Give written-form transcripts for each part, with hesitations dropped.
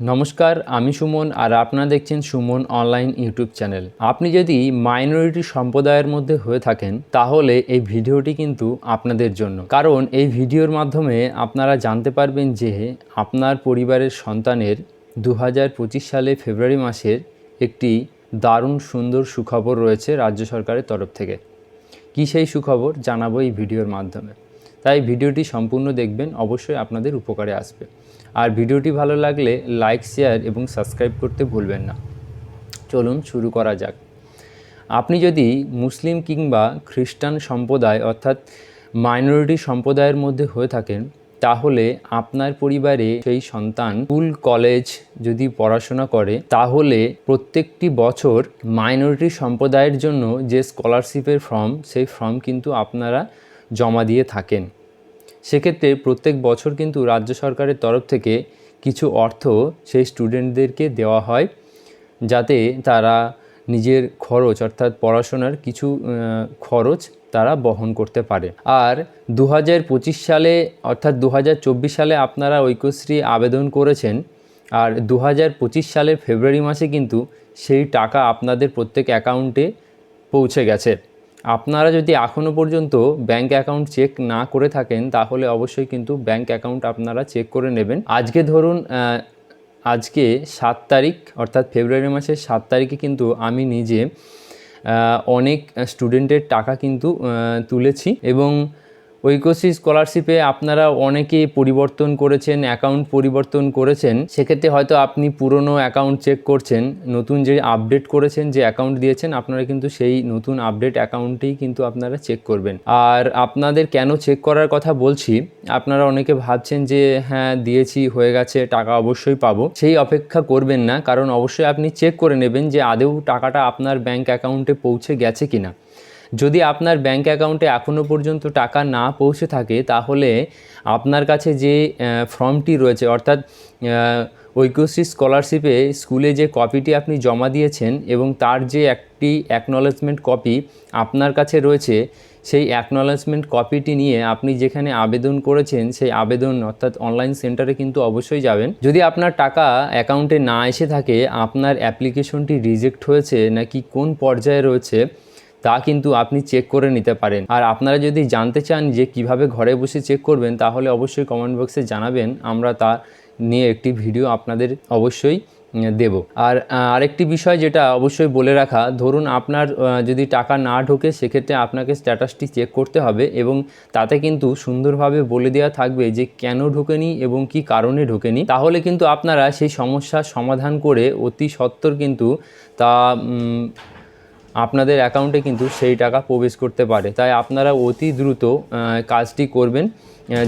নমস্কার, আমি সুমন আর আপনারা দেখছেন সুমন অনলাইন ইউটিউব চ্যানেল। আপনি যদি মাইনরিটি সম্প্রদায়ের মধ্যে হয়ে থাকেন তাহলে এই ভিডিওটি কিন্তু আপনাদের জন্য, কারণ এই ভিডিওর মাধ্যমে আপনারা জানতে পারবেন যে আপনার পরিবারের সন্তানের 2025 সালে ফেব্রুয়ারি মাসের একটি দারুণ সুন্দর সুখবর রয়েছে রাজ্য সরকারের তরফ থেকে। কী সেই সুখবর জানাবো এই ভিডিওর মাধ্যমে, তাই ভিডিওটি সম্পূর্ণ দেখবেন, অবশ্যই আপনাদের উপকারে আসবে। আর ভিডিওটি ভালো লাগলে লাইক, শেয়ার এবং সাবস্ক্রাইব করতে ভুলবেন না। চলুন শুরু করা যাক। আপনি যদি মুসলিম কিংবা খ্রিস্টান সম্প্রদায় অর্থাৎ মাইনরিটি সম্প্রদায়ের মধ্যে হয়ে থাকেন তাহলে আপনার পরিবারে সেই সন্তান স্কুল কলেজ যদি পড়াশোনা করে তাহলে প্রত্যেকটি বছর মাইনরিটি সম্প্রদায়ের জন্য যে স্কলারশিপের ফর্ম, সেই ফর্ম কিন্তু আপনারা জমা দিয়ে থাকেন। সেক্ষেত্রে প্রত্যেক বছর কিন্তু রাজ্য সরকারের তরফ থেকে কিছু অর্থ সেই স্টুডেন্টদেরকে দেওয়া হয়, যাতে তারা নিজের খরচ অর্থাৎ পড়াশোনার কিছু খরচ তারা বহন করতে পারে। আর 2025 সালে অর্থাৎ 2024 সালে আপনারা ঐক্যশ্রী আবেদন করেছেন, আর 2025 সালের ফেব্রুয়ারি মাসে কিন্তু সেই টাকা আপনাদের প্রত্যেক অ্যাকাউন্টে পৌঁছে গেছে। আপনারা যদি এখনও পর্যন্ত ব্যাঙ্ক অ্যাকাউন্ট চেক না করে থাকেন তাহলে অবশ্যই কিন্তু ব্যাঙ্ক অ্যাকাউন্ট আপনারা চেক করে নেবেন। আজকে ধরুন আজকে 7 তারিখ অর্থাৎ ফেব্রুয়ারি মাসের 7 তারিখে কিন্তু আমি নিজে অনেক স্টুডেন্টের টাকা কিন্তু তুলেছি, এবং ঐক্যশ্রী স্কলারশিপে আপনারা অনেকেই পরিবর্তন করেছেন, অ্যাকাউন্ট পরিবর্তন করেছেন। সেক্ষেত্রে হয়তো আপনি পুরনো অ্যাকাউন্ট চেক করছেন, নতুন যে আপডেট করেছেন যে অ্যাকাউন্ট দিয়েছেন আপনারা কিন্তু সেই নতুন আপডেট অ্যাকাউন্টেই কিন্তু আপনারা চেক করবেন। আর আপনাদের কেন চেক করার কথা বলছি, আপনারা অনেকে ভাবছেন যে হ্যাঁ দিয়েছি হয়ে গেছে টাকা অবশ্যই পাবো, সেই অপেক্ষা করবেন না, কারণ অবশ্যই আপনি চেক করে নেবেন যে আদৌ টাকাটা আপনার ব্যাঙ্ক অ্যাকাউন্টে পৌঁছে গেছে কিনা। যদি আপনার ব্যাঙ্ক অ্যাকাউন্টে এখনও পর্যন্ত টাকা না পৌঁছে থাকে তাহলে আপনার কাছে যে ফর্মটি রয়েছে অর্থাৎ ঐক্যশ্রী স্কলারশিপে স্কুলে যে কপিটি আপনি জমা দিয়েছেন এবং তার যে একটি অ্যাকনলেজমেন্ট কপি আপনার কাছে রয়েছে, সেই অ্যাকনলেজমেন্ট কপিটি নিয়ে আপনি যেখানে আবেদন করেছেন সেই আবেদন অর্থাৎ অনলাইন সেন্টারে কিন্তু অবশ্যই যাবেন। যদি আপনার টাকা অ্যাকাউন্টে না এসে থাকে, আপনার অ্যাপ্লিকেশনটি রিজেক্ট হয়েছে নাকি কোন পর্যায়ে রয়েছে তা কিন্তু আপনি চেক করে নিতে পারেন। আর আপনারা যদি জানতে চান যে কিভাবে ঘরে বসে চেক করবেন তাহলে অবশ্যই কমেন্ট বক্সে জানাবেন, আমরা তা নিয়ে একটি ভিডিও আপনাদের অবশ্যই দেব। আর আরেকটি বিষয় যেটা অবশ্যই বলে রাখা, ধরুন আপনার যদি টাকা না ঢোকে সেক্ষেত্রে আপনাকে স্ট্যাটাসটি চেক করতে হবে, এবং তাতে কিন্তু সুন্দরভাবে বলে দেওয়া থাকবে যে কেন ঢোকেনি এবং কি কারণে ঢোকেনি। তাহলে কিন্তু আপনারা সেই সমস্যার সমাধান করে অতি সত্বর কিন্তু তা আপনাদের অ্যাকাউন্টে কিন্তু সেই টাকা প্রবেশ করতে পারে। তাই আপনারা অতি দ্রুত কাজটি করবেন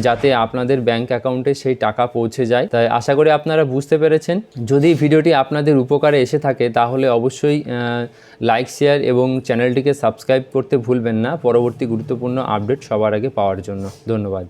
যাতে আপনাদের ব্যাঙ্ক অ্যাকাউন্টে সেই টাকা পৌঁছে যায়। তাই আশা করি আপনারা বুঝতে পেরেছেন। যদি ভিডিওটি আপনাদের উপকারে এসে থাকে তাহলে অবশ্যই লাইক, শেয়ার এবং চ্যানেলটিকে সাবস্ক্রাইব করতে ভুলবেন না পরবর্তী গুরুত্বপূর্ণ আপডেট সবার আগে পাওয়ার জন্য। ধন্যবাদ।